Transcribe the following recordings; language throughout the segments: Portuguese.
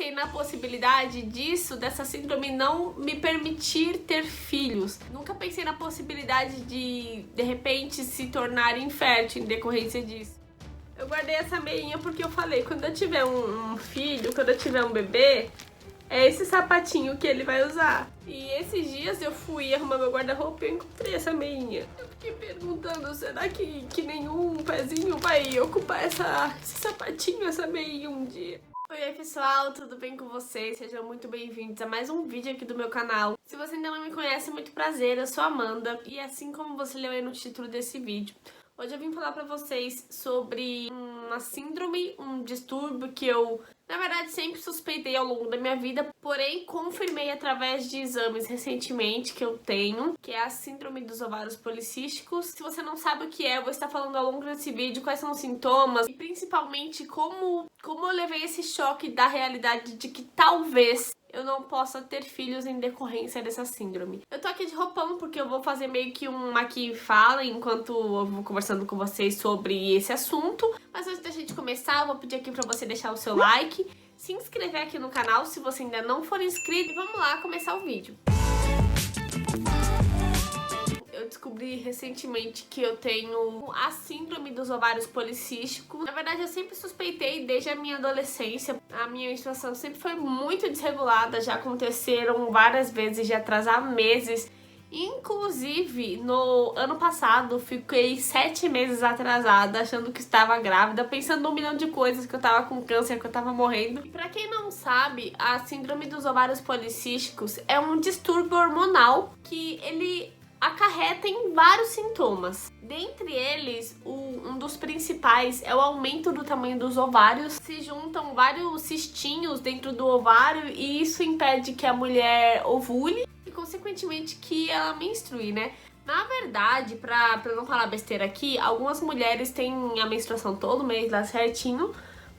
pensei na possibilidade dessa síndrome não me permitir ter filhos. Nunca pensei na possibilidade de repente, se tornar infértil em decorrência disso. Eu guardei essa meinha porque eu falei, quando eu tiver um filho, quando eu tiver um bebê, é esse sapatinho que ele vai usar. E esses dias eu fui arrumar meu guarda-roupa e eu encontrei essa meinha. Eu fiquei perguntando, será que nenhum pezinho vai ocupar esse sapatinho, essa meinha um dia? Oi pessoal, tudo bem com vocês? Sejam muito bem-vindos a mais um vídeo aqui do meu canal. Se você ainda não me conhece, muito prazer, eu sou a Amanda. E assim como você leu aí no título desse vídeo, hoje eu vim falar pra vocês sobre uma síndrome, um distúrbio que eu, na verdade, sempre suspeitei ao longo da minha vida, porém confirmei através de exames recentemente que eu tenho, que é a síndrome dos ovários policísticos. Se você não sabe o que é, eu vou estar falando ao longo desse vídeo quais são os sintomas e principalmente como eu levei esse choque da realidade de que talvez eu não possa ter filhos em decorrência dessa síndrome. Eu tô aqui de roupão porque eu vou fazer meio que uma aqui fala enquanto eu vou conversando com vocês sobre esse assunto. Mas antes da gente começar, eu vou pedir aqui pra você deixar o seu like, se inscrever aqui no canal se você ainda não for inscrito e vamos lá começar o vídeo. Eu descobri recentemente que eu tenho a síndrome dos ovários policísticos. Na verdade, eu sempre suspeitei desde a minha adolescência. A minha menstruação sempre foi muito desregulada, já aconteceram várias vezes de atrasar meses. Inclusive, no ano passado, fiquei 7 meses atrasada, achando que estava grávida, pensando num milhão de coisas, que eu tava com câncer, que eu tava morrendo. E pra quem não sabe, a síndrome dos ovários policísticos é um distúrbio hormonal que ele acarreta em vários sintomas. Dentre eles, um dos principais é o aumento do tamanho dos ovários. Se juntam vários cistinhos dentro do ovário e isso impede que a mulher ovule e, consequentemente, que ela menstrue, né? Na verdade, pra não falar besteira aqui, algumas mulheres têm a menstruação todo mês lá certinho,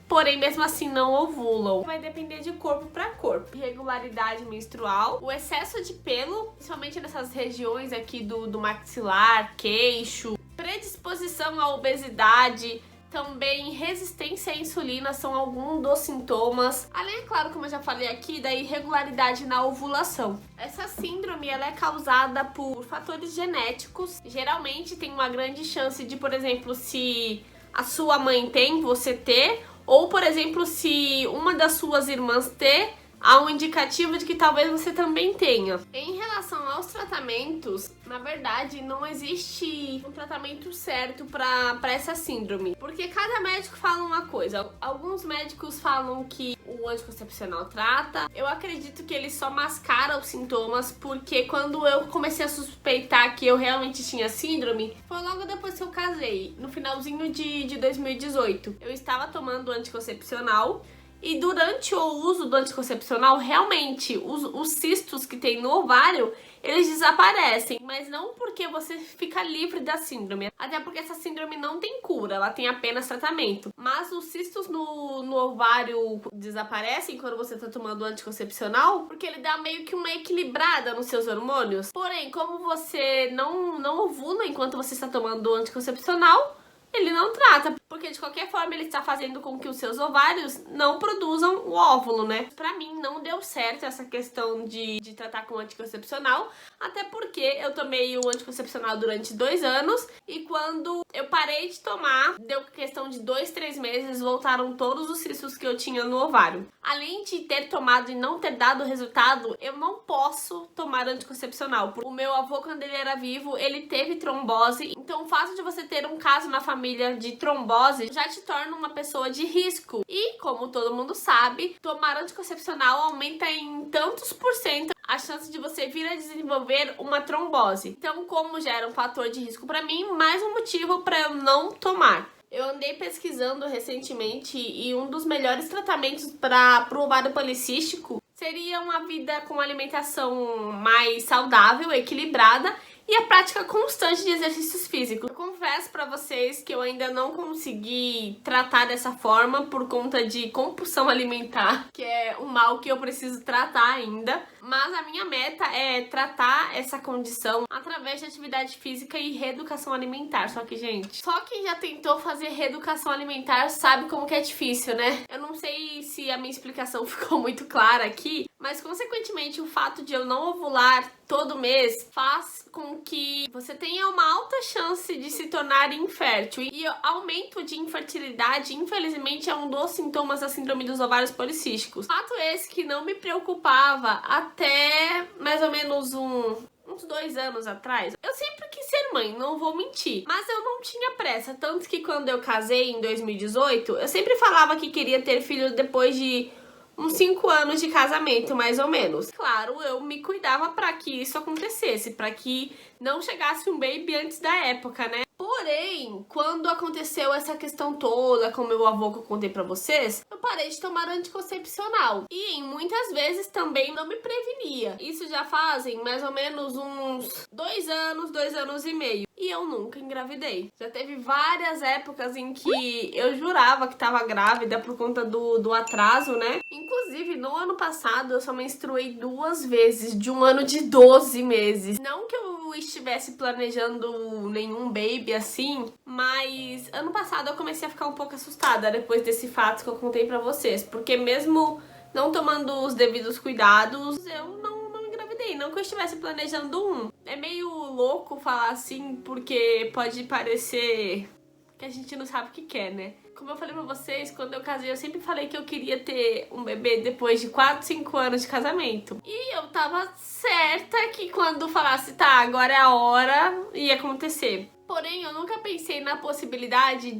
porém, mesmo assim, não ovulam. Vai depender de corpo para corpo. Irregularidade menstrual, o excesso de pelo, principalmente nessas regiões aqui do maxilar, queixo, predisposição à obesidade, também resistência à insulina são alguns dos sintomas. Além, é claro, como eu já falei aqui, da irregularidade na ovulação. Essa síndrome ela é causada por fatores genéticos. Geralmente tem uma grande chance de, por exemplo, se a sua mãe tem, você ter, ou, por exemplo, se uma das suas irmãs ter, há um indicativo de que talvez você também tenha. Em relação aos tratamentos, na verdade, não existe um tratamento certo para essa síndrome, porque cada médico fala uma coisa. Alguns médicos falam que o anticoncepcional trata. Eu acredito que ele só mascara os sintomas, porque quando eu comecei a suspeitar que eu realmente tinha síndrome, foi logo depois que eu casei, no finalzinho de 2018. Eu estava tomando anticoncepcional e durante o uso do anticoncepcional, realmente, os cistos que tem no ovário, eles desaparecem. Mas não porque você fica livre da síndrome. Até porque essa síndrome não tem cura, ela tem apenas tratamento. Mas os cistos no ovário desaparecem quando você tá tomando anticoncepcional, porque ele dá meio que uma equilibrada nos seus hormônios. Porém, como você não ovula enquanto você está tomando anticoncepcional, ele não trata, porque de qualquer forma ele está fazendo com que os seus ovários não produzam o óvulo, né? Pra mim não deu certo essa questão de tratar com anticoncepcional, até porque eu tomei o anticoncepcional durante 2 anos e quando eu parei de tomar, deu questão de 2, 3 meses, voltaram todos os cistos que eu tinha no ovário. Além de ter tomado e não ter dado resultado, eu não posso tomar anticoncepcional. O meu avô, quando ele era vivo, ele teve trombose, então o fato de você ter um caso na família de trombose já te torna uma pessoa de risco. E, como todo mundo sabe, tomar anticoncepcional aumenta em tantos por cento a chance de você vir a desenvolver uma trombose. Então, como já era um fator de risco para mim, mais um motivo para eu não tomar. Eu andei pesquisando recentemente e um dos melhores tratamentos para o ovário policístico seria uma vida com alimentação mais saudável, equilibrada e a prática constante de exercícios físicos. Eu confesso pra vocês que eu ainda não consegui tratar dessa forma por conta de compulsão alimentar, que é um mal que eu preciso tratar ainda. Mas a minha meta é tratar essa condição através de atividade física e reeducação alimentar. Só que, gente, só quem já tentou fazer reeducação alimentar sabe como que é difícil, né? Eu não sei se a minha explicação ficou muito clara aqui, mas consequentemente o fato de eu não ovular todo mês faz com que você tenha uma alta chance de se tornar infértil. E aumento de infertilidade, infelizmente, é um dos sintomas da síndrome dos ovários policísticos. Fato esse que não me preocupava até mais ou menos uns 2 anos atrás. Eu sempre quis ser mãe, não vou mentir, mas eu não tinha pressa, tanto que quando eu casei em 2018, eu sempre falava que queria ter filho depois de uns 5 anos de casamento, mais ou menos. Claro, eu me cuidava para que isso acontecesse, para que não chegasse um baby antes da época, né? Porém, quando aconteceu essa questão toda com meu avô que eu contei pra vocês, eu parei de tomar anticoncepcional. E em muitas vezes também não me prevenia. Isso já fazem mais ou menos uns 2 anos, 2 anos e meio. E eu nunca engravidei. Já teve várias épocas em que eu jurava que tava grávida por conta do atraso, né? Inclusive, no ano passado, eu só menstruei 2 vezes, de um ano de 12 meses. Não que eu estivesse planejando nenhum baby assim, mas ano passado eu comecei a ficar um pouco assustada depois desse fato que eu contei pra vocês. Porque mesmo não tomando os devidos cuidados, eu não engravidei, não que eu estivesse planejando um. É meio louco falar assim, porque pode parecer que a gente não sabe o que quer, né? Como eu falei pra vocês, quando eu casei, eu sempre falei que eu queria ter um bebê depois de 4, 5 anos de casamento. E eu tava certa que quando falasse, tá, agora é a hora, ia acontecer. Porém, eu nunca pensei na possibilidade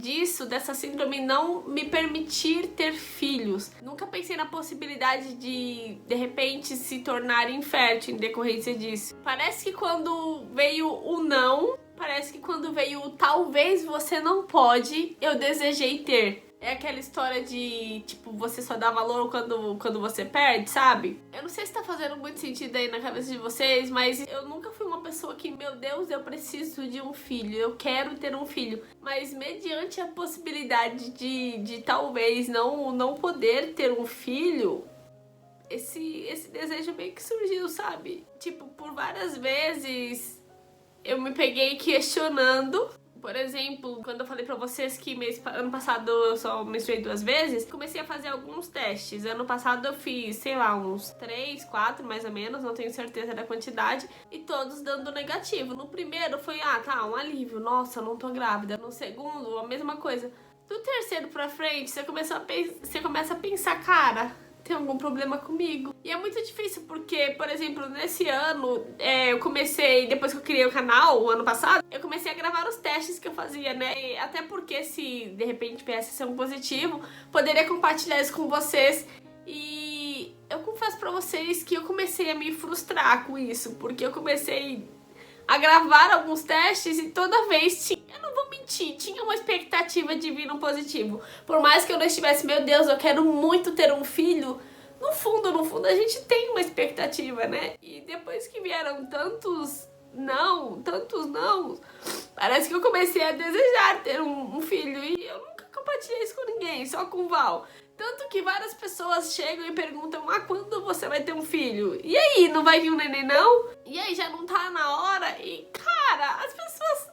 dessa síndrome não me permitir ter filhos. Nunca pensei na possibilidade de repente, se tornar infértil em decorrência disso. Parece que quando veio o não, parece que quando veio o talvez você não pode, eu desejei ter. É aquela história de, tipo, você só dá valor quando você perde, sabe? Eu não sei se tá fazendo muito sentido aí na cabeça de vocês, mas eu nunca fui uma pessoa que, meu Deus, eu preciso de um filho, eu quero ter um filho. Mas mediante a possibilidade de talvez não poder ter um filho, esse desejo meio que surgiu, sabe? Tipo, por várias vezes eu me peguei questionando. Por exemplo, quando eu falei pra vocês que ano passado eu só menstruei 2 vezes, comecei a fazer alguns testes. Ano passado eu fiz, sei lá, uns 3, 4 mais ou menos, não tenho certeza da quantidade, e todos dando negativo. No primeiro foi, tá, um alívio, nossa, não tô grávida. No segundo, a mesma coisa. Do terceiro pra frente, você começa a pensar, cara, tem algum problema comigo. E é muito difícil porque, por exemplo, nesse ano, eu comecei, depois que eu criei o canal, o ano passado, eu comecei a gravar os testes que eu fazia, né? E até porque se, de repente, viesse ser um positivo, poderia compartilhar isso com vocês. E eu confesso pra vocês que eu comecei a me frustrar com isso, porque eu comecei a gravar alguns testes e toda vez eu não vou mentir, tinha uma expectativa de vir um positivo. Por mais que eu não estivesse, meu Deus, eu quero muito ter um filho, no fundo a gente tem uma expectativa, né? E depois que vieram tantos não, parece que eu comecei a desejar ter um filho e eu nunca compartilhei isso com ninguém, só com o Val. Tanto que várias pessoas chegam e perguntam, quando você vai ter um filho? E aí, não vai vir um neném não? E aí, já não tá na hora? E, cara, as pessoas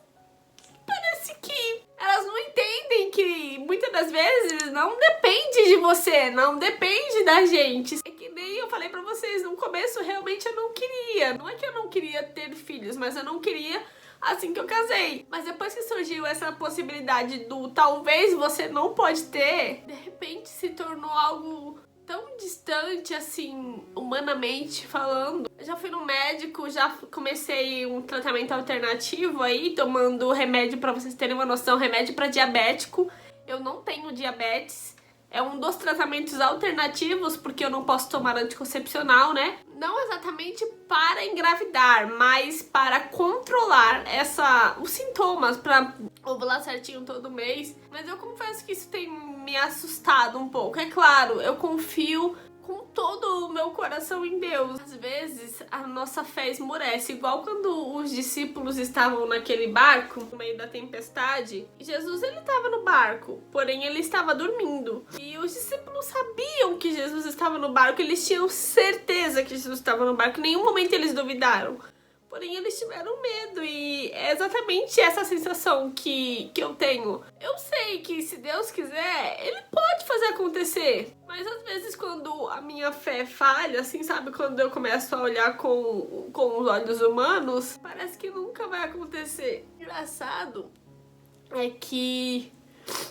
parece que elas não entendem que muitas das vezes não depende de você, não depende da gente. É que nem eu falei pra vocês, no começo realmente eu não queria. Não é que eu não queria ter filhos, mas eu não queria assim que eu casei. Mas depois que surgiu essa possibilidade do talvez você não pode ter, de repente se tornou algo tão distante, assim, humanamente falando. Eu já fui no médico, já comecei um tratamento alternativo aí, tomando remédio, pra vocês terem uma noção, remédio pra diabético. Eu não tenho diabetes. É um dos tratamentos alternativos, porque eu não posso tomar anticoncepcional, né? Não exatamente para engravidar, mas para controlar os sintomas, para ovular certinho todo mês. Mas eu confesso que isso tem me assustado um pouco. É claro, eu confio com todo o meu coração em Deus. Às vezes a nossa fé esmorece, igual quando os discípulos estavam naquele barco no meio da tempestade. Jesus, ele estava no barco, porém ele estava dormindo. E os discípulos sabiam que Jesus estava no barco, eles tinham certeza que Jesus estava no barco, em nenhum momento eles duvidaram. Porém, eles tiveram medo e é exatamente essa sensação que eu tenho. Eu sei que se Deus quiser, Ele pode fazer acontecer. Mas às vezes quando a minha fé falha, assim, sabe? Quando eu começo a olhar com os olhos humanos, parece que nunca vai acontecer. Engraçado é que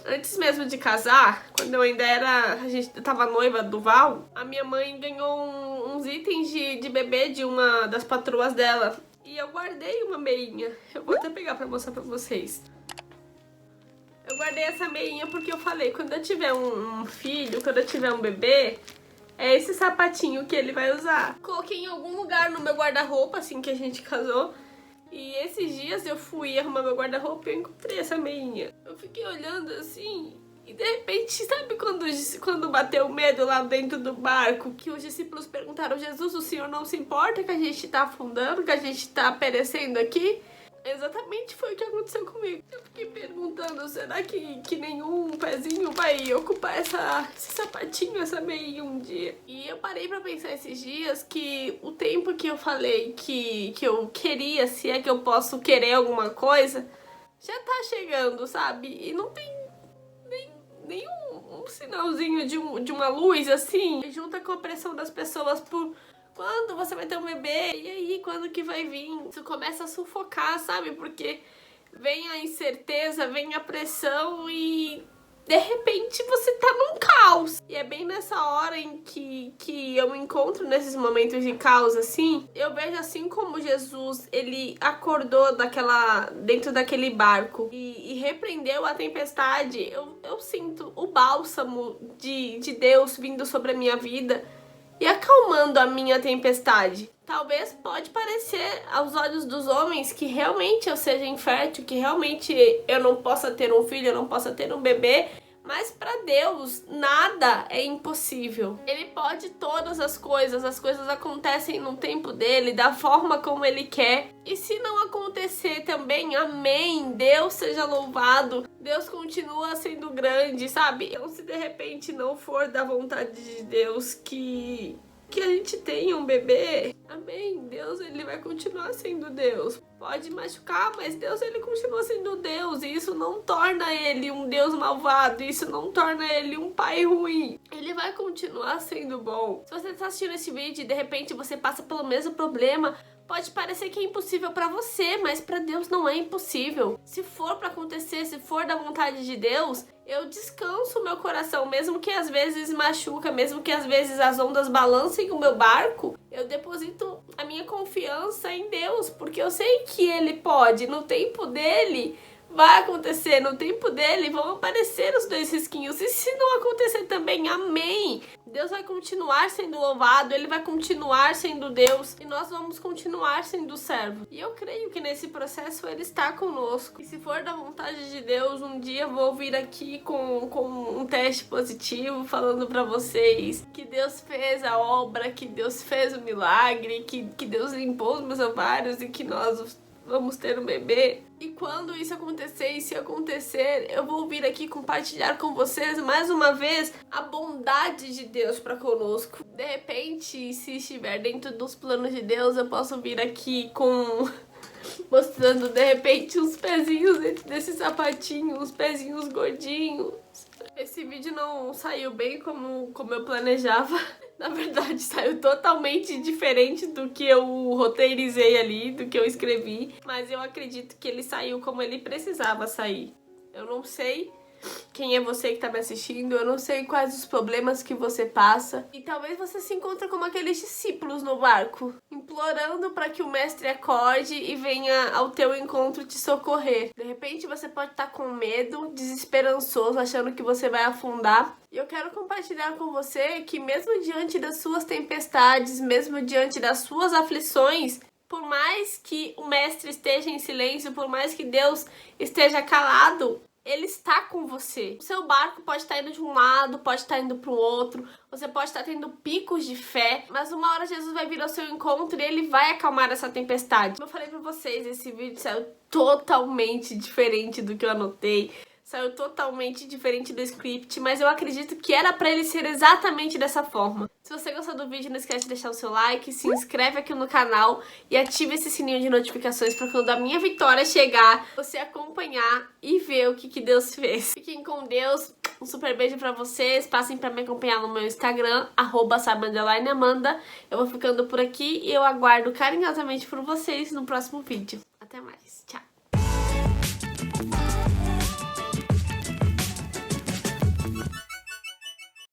antes mesmo de casar, quando eu ainda a gente tava noiva do Val, a minha mãe ganhou uns itens de bebê de uma das patroas dela. E eu guardei uma meinha. Eu vou até pegar pra mostrar pra vocês. Eu guardei essa meinha porque eu falei, quando eu tiver um filho, quando eu tiver um bebê, é esse sapatinho que ele vai usar. Coloquei em algum lugar no meu guarda-roupa, assim que a gente casou. E esses dias eu fui arrumar meu guarda-roupa e eu encontrei essa meinha. Eu fiquei olhando assim e de repente, sabe quando bateu o medo lá dentro do barco? Que os discípulos perguntaram, Jesus, o Senhor não se importa que a gente tá afundando, que a gente tá perecendo aqui? Exatamente foi o que aconteceu comigo. Eu fiquei perguntando, será que nenhum pezinho vai ocupar esse sapatinho, essa meia um dia? E eu parei pra pensar esses dias que o tempo que eu falei que eu queria, se é que eu posso querer alguma coisa, já tá chegando, sabe? E não tem nenhum sinalzinho de uma luz assim, junta com a pressão das pessoas por quando você vai ter um bebê, e aí, quando que vai vir? Isso começa a sufocar, sabe? Porque vem a incerteza, vem a pressão e de repente você tá num caos. E é bem nessa hora em que eu me encontro nesses momentos de caos, assim, eu vejo assim como Jesus, ele acordou dentro daquele barco e repreendeu a tempestade. Eu sinto o bálsamo de Deus vindo sobre a minha vida e acalmando a minha tempestade. Talvez pode parecer aos olhos dos homens que realmente eu seja infértil, que realmente eu não possa ter um filho, eu não possa ter um bebê, mas para Deus nada é impossível. Ele pode todas as coisas acontecem no tempo dele, da forma como ele quer. E se não acontecer também, amém, Deus seja louvado, Deus continua sendo grande, sabe? Então se de repente não for da vontade de Deus que a gente tenha um bebê, amém, Deus, ele vai continuar sendo Deus. Pode machucar, mas Deus, ele continua sendo Deus, e isso não torna ele um Deus malvado, isso não torna ele um pai ruim. Ele vai continuar sendo bom. Se você está assistindo esse vídeo e de repente você passa pelo mesmo problema, pode parecer que é impossível pra você, mas pra Deus não é impossível. Se for pra acontecer, se for da vontade de Deus, eu descanso o meu coração, mesmo que às vezes machuca, mesmo que às vezes as ondas balancem o meu barco, eu deposito a minha confiança em Deus, porque eu sei que Ele pode, no tempo dele vai acontecer, no tempo dele vão aparecer os 2 risquinhos, e se não acontecer também, amém, Deus vai continuar sendo louvado, Ele vai continuar sendo Deus, e nós vamos continuar sendo servos. E eu creio que nesse processo Ele está conosco, e se for da vontade de Deus, um dia eu vou vir aqui com um teste positivo, falando pra vocês que Deus fez a obra, que Deus fez o milagre, que Deus limpou os meus ovários e que nós vamos ter um bebê. E quando isso acontecer, e se acontecer, eu vou vir aqui compartilhar com vocês mais uma vez a bondade de Deus para conosco. De repente, se estiver dentro dos planos de Deus, eu posso vir aqui mostrando de repente uns pezinhos dentro desse sapatinho, uns pezinhos gordinhos. Esse vídeo não saiu bem como eu planejava. Na verdade, saiu totalmente diferente do que eu roteirizei ali, do que eu escrevi. Mas eu acredito que ele saiu como ele precisava sair. Eu não sei quem é você que tá me assistindo, eu não sei quais os problemas que você passa. E talvez você se encontre como aqueles discípulos no barco, implorando para que o mestre acorde e venha ao teu encontro te socorrer. De repente você pode estar com medo, desesperançoso, achando que você vai afundar. E eu quero compartilhar com você que mesmo diante das suas tempestades, mesmo diante das suas aflições, por mais que o mestre esteja em silêncio, por mais que Deus esteja calado, ele está com você. O seu barco pode estar indo de um lado, pode estar indo para o outro, você pode estar tendo picos de fé, mas uma hora Jesus vai vir ao seu encontro e ele vai acalmar essa tempestade. Como eu falei pra vocês, esse vídeo saiu totalmente diferente do que eu anotei. Saiu totalmente diferente do script, mas eu acredito que era pra ele ser exatamente dessa forma. Se você gostou do vídeo, não esquece de deixar o seu like, se inscreve aqui no canal e ative esse sininho de notificações pra quando a minha vitória chegar, você acompanhar e ver o que Deus fez. Fiquem com Deus, um super beijo pra vocês, passem pra me acompanhar no meu Instagram, @sabe_amanda. Eu vou ficando por aqui e eu aguardo carinhosamente por vocês no próximo vídeo. Até mais, tchau!